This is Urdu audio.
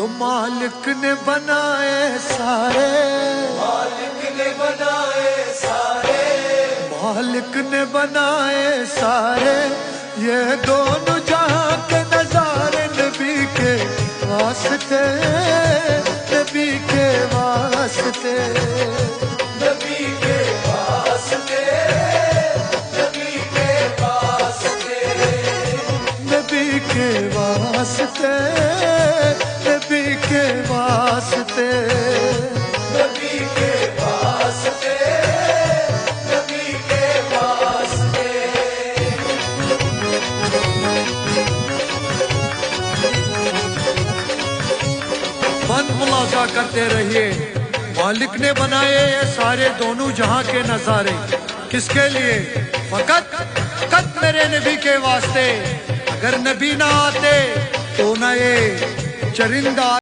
تو مالک نے بنائے سارے، مالک نے بنائے سارے، مالک نے بنائے سارے، یہ دونوں جہاں کے نظارے نبی کے واسطے، نبی کے واسطے، نبی کے واسطے، نبی کے واسطے، نبی کے واسطے، نبی کے واسطے، نبی کے واسطے، نبی کے واسطے۔ من ملاحظہ کرتے رہیے، مالک نے بنائے یہ سارے دونوں جہاں کے نظارے، کس کے لیے؟ فقط میرے نبی کے واسطے۔ اگر نبی نہ آتے تو نہ یہ چرندہ